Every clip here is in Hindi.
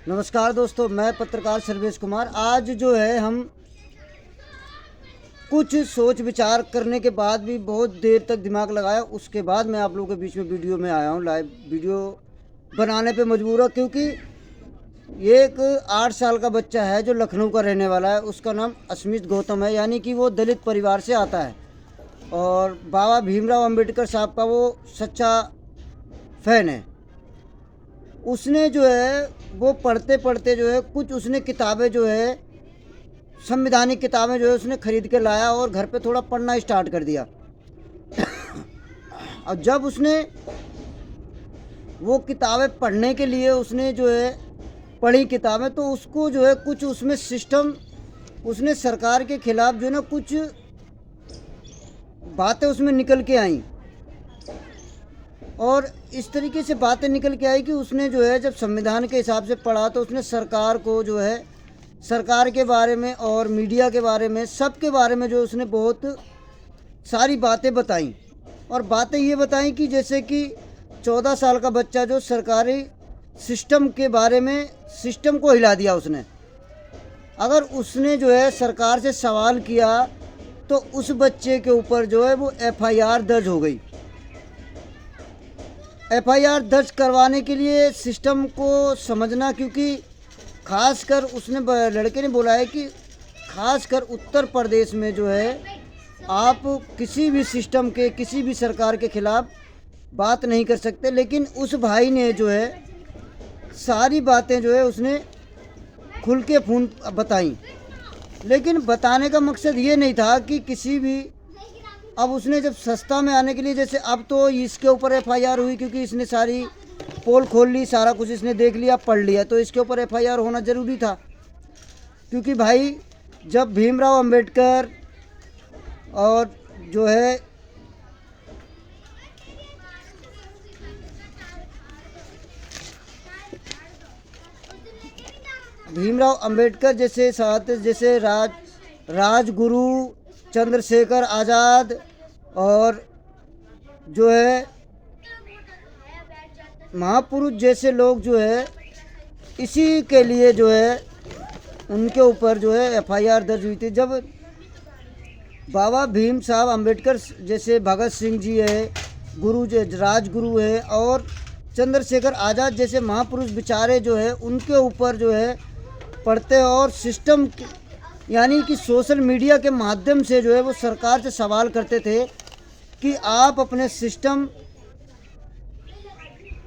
नमस्कार दोस्तों, मैं पत्रकार सर्वेश कुमार। आज जो है हम कुछ सोच विचार करने के बाद भी बहुत देर तक दिमाग लगाया, उसके बाद मैं आप लोगों के बीच में वीडियो में आया हूँ। लाइव वीडियो बनाने पे मजबूर हूँ क्योंकि ये एक 8 साल का बच्चा है जो लखनऊ का रहने वाला है। उसका नाम अस्मित गौतम है, यानी कि वो दलित परिवार से आता है और बाबा भीमराव अंबेडकर साहब का वो सच्चा फ़ैन है। उसने जो है वो पढ़ते पढ़ते जो है कुछ उसने किताबें जो है संवैधानिक किताबें जो है उसने ख़रीद के लाया और घर पे थोड़ा पढ़ना स्टार्ट कर दिया। और जब उसने वो किताबें पढ़ने के लिए उसने जो है पढ़ी किताबें, तो उसको जो है कुछ उसमें सिस्टम उसने सरकार के ख़िलाफ़ जो है ना कुछ बातें उसमें निकल के आईं और इस तरीके से बातें निकल के आई कि उसने जो है जब संविधान के हिसाब से पढ़ा तो उसने सरकार को जो है सरकार के बारे में और मीडिया के बारे में सबके बारे में जो उसने बहुत सारी बातें बताई। और बातें ये बताई कि जैसे कि 14 साल का बच्चा जो सरकारी सिस्टम के बारे में सिस्टम को हिला दिया उसने। अगर उसने जो है सरकार से सवाल किया तो उस बच्चे के ऊपर जो है वो FIR दर्ज हो गई। FIR दर्ज करवाने के लिए सिस्टम को समझना, क्योंकि खासकर उसने लड़के ने बोला है कि खासकर उत्तर प्रदेश में जो है आप किसी भी सिस्टम के किसी भी सरकार के ख़िलाफ़ बात नहीं कर सकते। लेकिन उस भाई ने जो है सारी बातें जो है उसने खुल के खून बताई, लेकिन बताने का मकसद ये नहीं था कि किसी भी, अब उसने जब सस्ता में आने के लिए, जैसे अब तो इसके ऊपर FIR हुई क्योंकि इसने सारी पोल खोल ली, सारा कुछ इसने देख लिया पढ़ लिया, तो इसके ऊपर FIR होना ज़रूरी था। क्योंकि भाई जब भीमराव अंबेडकर और जो है भीमराव अंबेडकर जैसे साथ जैसे राजगुरु चंद्रशेखर आज़ाद और जो है महापुरुष जैसे लोग जो है इसी के लिए जो है उनके ऊपर जो है FIR दर्ज हुई थी। जब बाबा भीम साहब अंबेडकर जैसे भगत सिंह जी है, राजगुरु है और चंद्रशेखर आज़ाद जैसे महापुरुष बेचारे जो है उनके ऊपर जो है पढ़ते और सिस्टम यानी कि सोशल मीडिया के माध्यम से जो है वो सरकार से सवाल करते थे कि आप अपने सिस्टम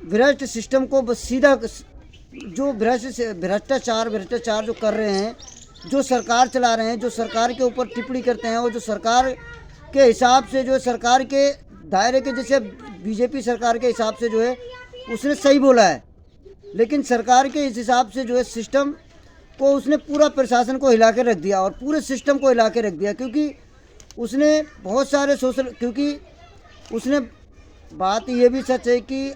भ्रष्ट सिस्टम को बस सीधा जो भ्रष्टाचार जो कर रहे हैं, जो सरकार चला रहे हैं, जो सरकार के ऊपर टिप्पणी करते हैं और जो सरकार के हिसाब से जो सरकार के दायरे के जैसे BJP सरकार के हिसाब से जो है उसने सही बोला है, लेकिन सरकार के इस हिसाब से जो है सिस्टम को उसने पूरा प्रशासन को हिला के रख दिया और पूरे सिस्टम को हिला के रख दिया। क्योंकि उसने बहुत सारे क्योंकि उसने बात ये भी सच है कि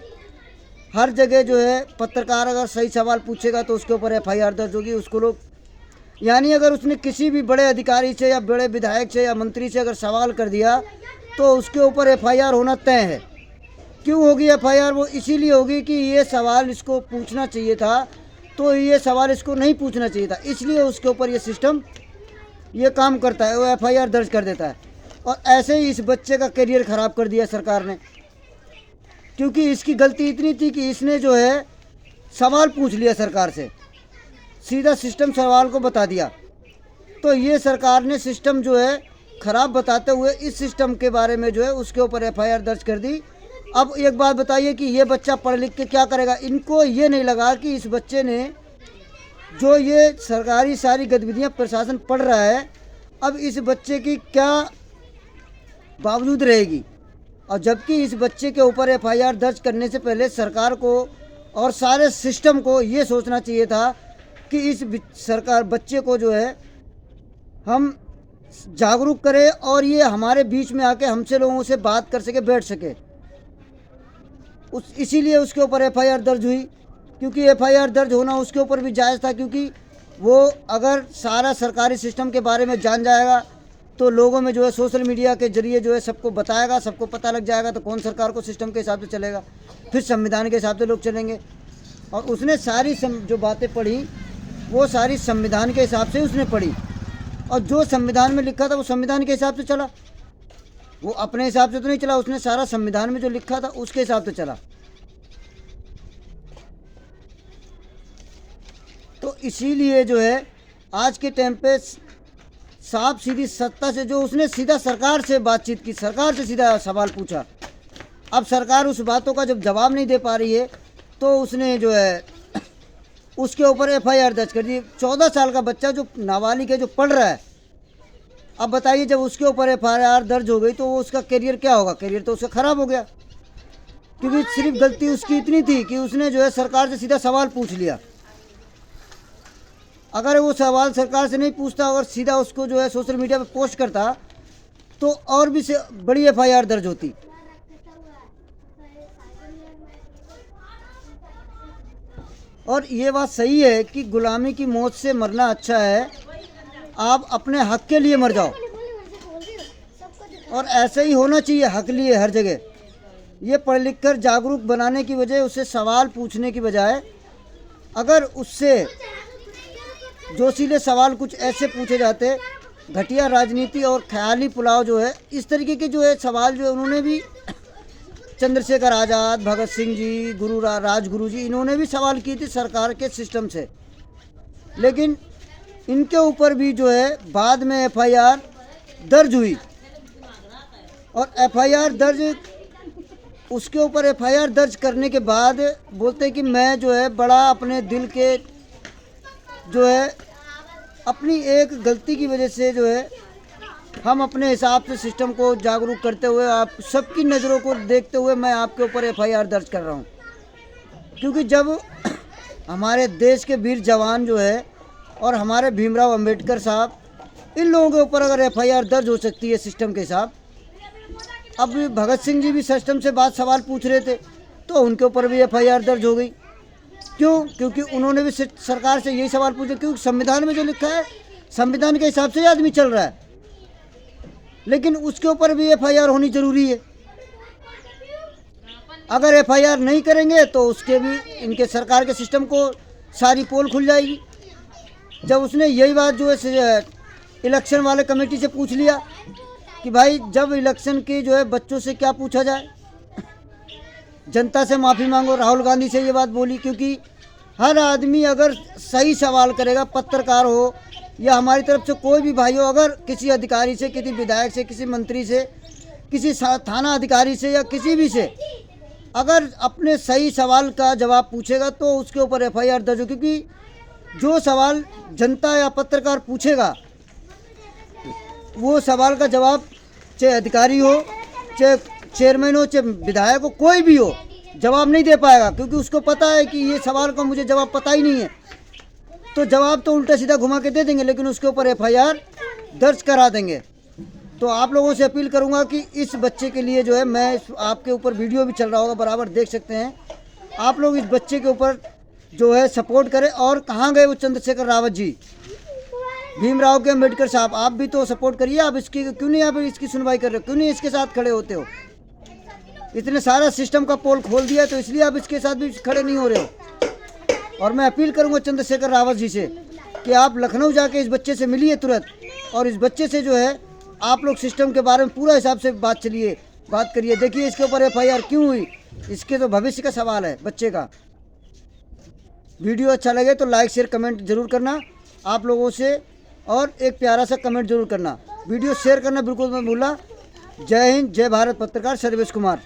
हर जगह जो है पत्रकार अगर सही सवाल पूछेगा तो उसके ऊपर FIR दर्ज होगी। उसको लोग यानी अगर उसने किसी भी बड़े अधिकारी से या बड़े विधायक से या मंत्री से अगर सवाल कर दिया तो उसके ऊपर FIR होना तय है। क्यों होगी FIR? वो इसीलिए होगी कि ये सवाल इसको पूछना चाहिए था तो ये सवाल इसको नहीं पूछना चाहिए था, इसलिए उसके ऊपर ये सिस्टम ये काम करता है, वो FIR दर्ज कर देता है। और ऐसे ही इस बच्चे का करियर ख़राब कर दिया सरकार ने, क्योंकि इसकी गलती इतनी थी कि इसने जो है सवाल पूछ लिया सरकार से, सीधा सिस्टम सवाल को बता दिया। तो ये सरकार ने सिस्टम जो है ख़राब बताते हुए इस सिस्टम के बारे में जो है उसके ऊपर FIR दर्ज कर दी। अब एक बात बताइए कि ये बच्चा पढ़ लिख के क्या करेगा? इनको ये नहीं लगा कि इस बच्चे ने जो ये सरकारी सारी गतिविधियां प्रशासन पढ़ रहा है, अब इस बच्चे की क्या बावजूद रहेगी। और जबकि इस बच्चे के ऊपर FIR दर्ज करने से पहले सरकार को और सारे सिस्टम को ये सोचना चाहिए था कि इस सरकार बच्चे को जो है हम जागरूक करें और ये हमारे बीच में आके हमसे लोगों से बात कर सके, बैठ सके। इसीलिए उसके ऊपर FIR दर्ज हुई, क्योंकि FIR दर्ज होना उसके ऊपर भी जायज़ था। क्योंकि वो अगर सारा सरकारी सिस्टम के बारे में जान जाएगा तो लोगों में जो है सोशल मीडिया के जरिए जो है सबको बताएगा, सबको पता लग जाएगा, तो कौन सरकार को सिस्टम के हिसाब से चलेगा, फिर संविधान के हिसाब से लोग चलेंगे। और उसने सारी जो बातें पढ़ी वो सारी संविधान के हिसाब से उसने पढ़ी, और जो संविधान में लिखा था वो संविधान के हिसाब से चला। वो अपने हिसाब से तो नहीं चला, उसने सारा संविधान में जो लिखा था उसके हिसाब से चला। तो इसीलिए जो है आज के टाइम पे साफ सीधी सत्ता से जो उसने सीधा सरकार से बातचीत की, सरकार से सीधा सवाल पूछा। अब सरकार उस बातों का जब जवाब नहीं दे पा रही है तो उसने जो है उसके ऊपर एफआईआर दर्ज कर दी। 14 साल का बच्चा जो नाबालिग है, जो पढ़ रहा है, अब बताइए जब उसके ऊपर एफआईआर दर्ज हो गई तो वो उसका करियर क्या होगा? करियर तो उसका ख़राब हो गया, क्योंकि सिर्फ गलती उसकी इतनी थी कि उसने जो है सरकार से सीधा सवाल पूछ लिया। अगर वो सवाल सरकार से नहीं पूछता और सीधा उसको जो है सोशल मीडिया पे पोस्ट करता तो और भी से बड़ी एफआईआर दर्ज होती। और ये बात सही है कि गुलामी की मौत से मरना अच्छा है, आप अपने हक के लिए मर जाओ, और ऐसे ही होना चाहिए हक लिए हर जगह। ये पढ़ लिख कर जागरूक बनाने की वजह उससे सवाल पूछने की बजाय अगर उससे जोशीले सवाल कुछ ऐसे पूछे जाते, घटिया राजनीति और ख्याली पुलाव जो है, इस तरीके के जो है सवाल जो है उन्होंने भी चंद्रशेखर आज़ाद, भगत सिंह जी, राजगुरु जी, इन्होंने भी सवाल किए थे सरकार के सिस्टम से। लेकिन इनके ऊपर भी जो है बाद में एफआईआर दर्ज हुई, और एफआईआर दर्ज उसके ऊपर एफआईआर दर्ज करने के बाद बोलते हैं कि मैं जो है बड़ा अपने दिल के जो है अपनी एक गलती की वजह से जो है हम अपने हिसाब से सिस्टम को जागरूक करते हुए आप सबकी नज़रों को देखते हुए मैं आपके ऊपर एफआईआर दर्ज कर रहा हूँ। क्योंकि जब हमारे देश के वीर जवान जो है और हमारे भीमराव अंबेडकर साहब, इन लोगों के ऊपर अगर एफआईआर दर्ज हो सकती है सिस्टम के हिसाब, अब भगत सिंह जी भी सिस्टम से बात सवाल पूछ रहे थे तो उनके ऊपर भी एफआईआर दर्ज हो गई। क्यों? क्योंकि उन्होंने भी सरकार से यही सवाल पूछे, क्योंकि संविधान में जो लिखा है संविधान के हिसाब से आदमी चल रहा है, लेकिन उसके ऊपर भी एफआईआर होनी जरूरी है। अगर एफआईआर नहीं करेंगे तो उसके भी इनके सरकार के सिस्टम को सारी पोल खुल जाएगी। जब उसने यही बात जो है इलेक्शन वाले कमेटी से पूछ लिया कि भाई जब इलेक्शन के जो है बच्चों से क्या पूछा जाए, जनता से माफ़ी मांगो, राहुल गांधी से ये बात बोली। क्योंकि हर आदमी अगर सही सवाल करेगा, पत्रकार हो या हमारी तरफ से कोई भी भाई हो, अगर किसी अधिकारी से, किसी विधायक से, किसी मंत्री से, किसी थाना अधिकारी से या किसी भी से अगर अपने सही सवाल का जवाब पूछेगा तो उसके ऊपर एफआईआर दर्ज हो। क्योंकि जो सवाल जनता या पत्रकार पूछेगा वो सवाल का जवाब चाहे अधिकारी हो, चाहे चेयरमैन हो, चाहे विधायक हो, कोई भी हो, जवाब नहीं दे पाएगा। क्योंकि उसको पता है कि ये सवाल का मुझे जवाब पता ही नहीं है, तो जवाब तो उल्टा सीधा घुमा के दे देंगे, लेकिन उसके ऊपर एफआईआर दर्ज करा देंगे। तो आप लोगों से अपील करूंगा कि इस बच्चे के लिए जो है मैं आपके ऊपर वीडियो भी चल रहा होगा, बराबर देख सकते हैं आप लोग, इस बच्चे के ऊपर जो है सपोर्ट करें। और कहाँ गए वो चंद्रशेखर रावत जी, भीमराव के अम्बेडकर साहब, आप भी तो सपोर्ट करिए। आप इसकी क्यों नहीं, आप इसकी सुनवाई कर रहे हो, क्यों नहीं इसके साथ खड़े होते हो? इतने सारा सिस्टम का पोल खोल दिया तो इसलिए आप इसके साथ भी खड़े नहीं हो रहे हो। और मैं अपील करूंगा चंद्रशेखर रावत जी से कि आप लखनऊ जाके इस बच्चे से मिलिए तुरंत, और इस बच्चे से जो है आप लोग सिस्टम के बारे में पूरा हिसाब से बात करिए। देखिए इसके ऊपर एफआईआर क्यों हुई, इसके तो भविष्य का सवाल है बच्चे का। वीडियो अच्छा लगे तो लाइक शेयर कमेंट जरूर करना आप लोगों से, और एक प्यारा सा कमेंट जरूर करना। वीडियो शेयर करना बिल्कुल मत भूलना। जय हिंद, जय भारत। पत्रकार सर्वेश कुमार।